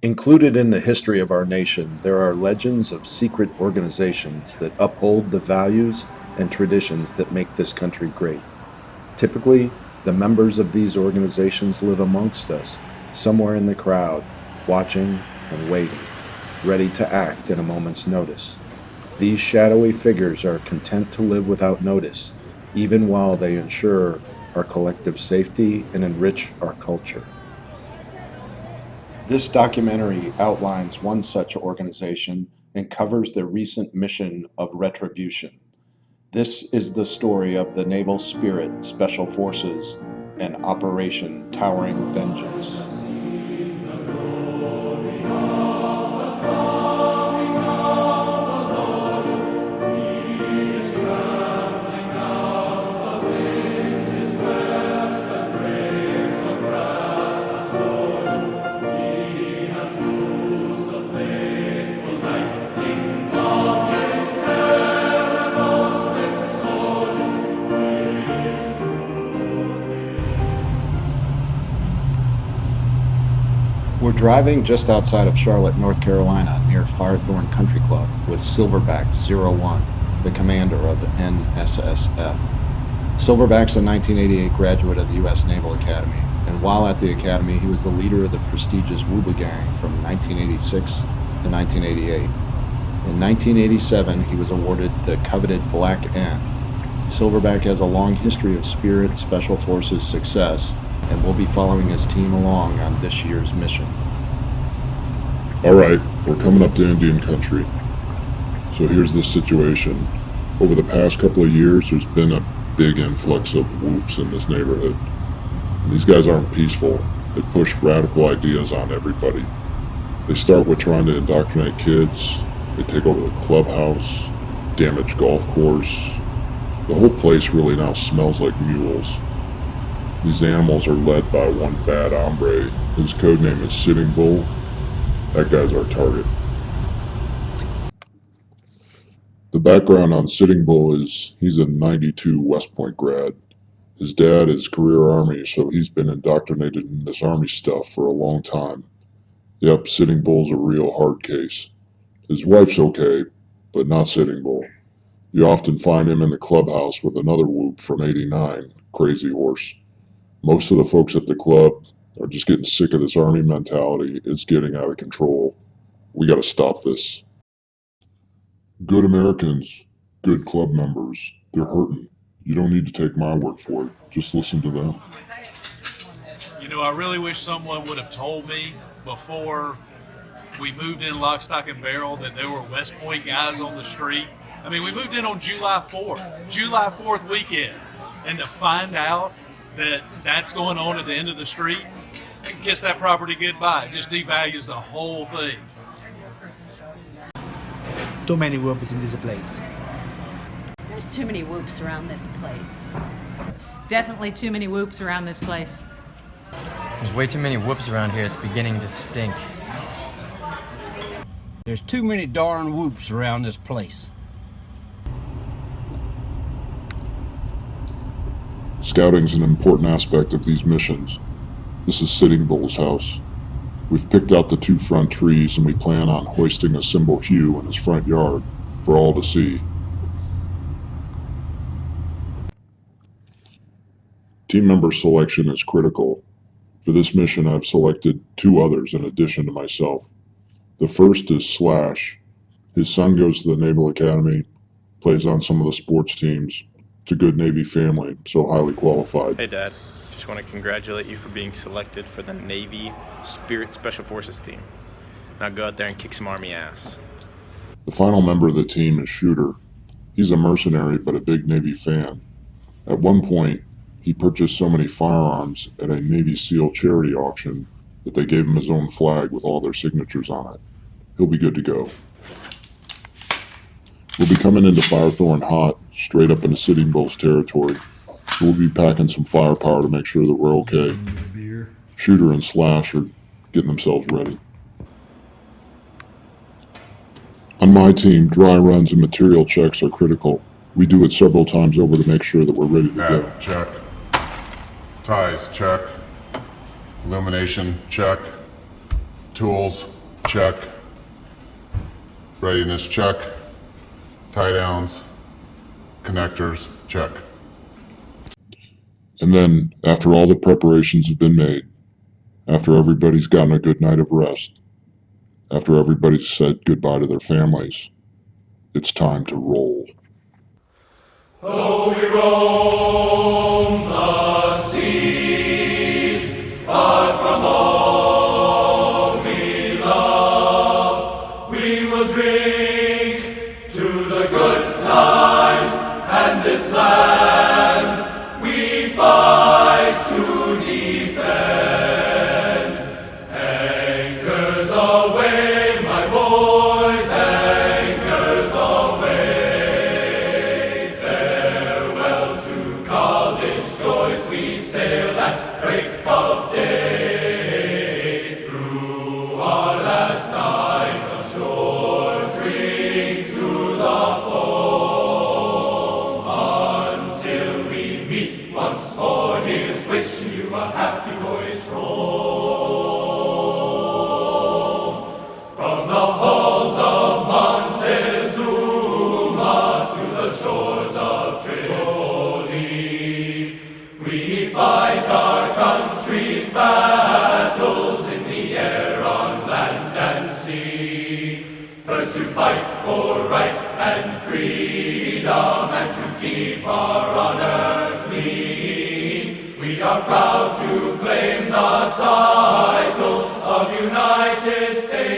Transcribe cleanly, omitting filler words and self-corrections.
Included in the history of our nation, there are legends of secret organizations that uphold the values and traditions that make this country great. Typically, the members of these organizations live amongst us, somewhere in the crowd, watching and waiting, ready to act at a moment's notice. These shadowy figures are content to live without notice, even while they ensure our collective safety and enrich our culture. This documentary outlines one such organization and covers the recent mission of retribution. This is the story of the Naval Spirit Special Forces and Operation Towering Vengeance. We're driving just outside of Charlotte, North Carolina, near Firethorn Country Club with Silverback 01, the commander of NSSF. Silverback's a 1988 graduate of the U.S. Naval Academy, and while at the Academy, he was the leader of the prestigious Wooba Gang from 1986 to 1988. In 1987, he was awarded the coveted Black N. Silverback has a long history of Spirit Special Forces success, and we'll be following his team along on this year's mission. Alright, we're coming up to Indian country. So here's the situation. Over the past couple of years, there's been a big influx of whoops in this neighborhood. And these guys aren't peaceful. They push radical ideas on everybody. They start with trying to indoctrinate kids. They take over the clubhouse, damage golf course. The whole place really now smells like mules. These animals are led by one bad hombre. His code name is Sitting Bull. That guy's our target. The background on Sitting Bull is he's a 92 West Point grad. His dad is career Army, so he's been indoctrinated in this Army stuff for a long time. Yep, Sitting Bull's a real hard case. His wife's okay, but not Sitting Bull. You often find him in the clubhouse with another whoop from 89, Crazy Horse. Most of the folks at the club are just getting sick of this Army mentality. It's getting out of control. We gotta stop this. Good Americans, good club members, they're hurting. You don't need to take my word for it. Just listen to them. You know, I really wish someone would have told me before we moved in lock, stock, and barrel that there were West Point guys on the street. I mean, we moved in on July 4th weekend, and to find out that that's going on at the end of the street, kiss that property goodbye. It just devalues the whole thing. Too many whoops in this place. There's too many whoops around this place. Definitely too many whoops around this place. There's way too many whoops around here. It's beginning to stink. There's too many darn whoops around this place. Scouting's an important aspect of these missions. This is Sitting Bull's house. We've picked out the two front trees and we plan on hoisting a symbol hue in his front yard for all to see. Team member selection is critical. For this mission, I've selected two others in addition to myself. The first is Slash. His son goes to the Naval Academy, plays on some of the sports teams. It's a good Navy family, so highly qualified. Hey Dad, just want to congratulate you for being selected for the Navy Spirit Special Forces team. Now go out there and kick some Army ass. The final member of the team is Shooter. He's a mercenary but a big Navy fan. At one point, he purchased so many firearms at a Navy SEAL charity auction that they gave him his own flag with all their signatures on it. He'll be good to go. We'll be coming into Firethorn hot, straight up into Sitting Bull's territory. We'll be packing some firepower to make sure that we're okay. Shooter and Slash are getting themselves ready. On my team, dry runs and material checks are critical. We do it several times over to make sure that we're ready to go. Mat, check. Ties, check. Illumination, check. Tools, check. Readiness, check. Tie downs, connectors, check. And then, after all the preparations have been made, after everybody's gotten a good night of rest, after everybody's said goodbye to their families, it's time to roll. Though we roam the seas, far from all we love, we will drink to the good times and this land we fight to defend. Anchors aweigh, my boys, anchors aweigh. Farewell to college joys, we sail at break of day. Through our last night ashore, drink to the foam, until we meet once more. Here's wishing you a happy voyage home. From the halls of Montezuma to the shores of Tripoli, we fight our country's battles in the air, on land and sea. First to fight for right and freedom, and to keep our honor clean. We are proud to claim the title of United States.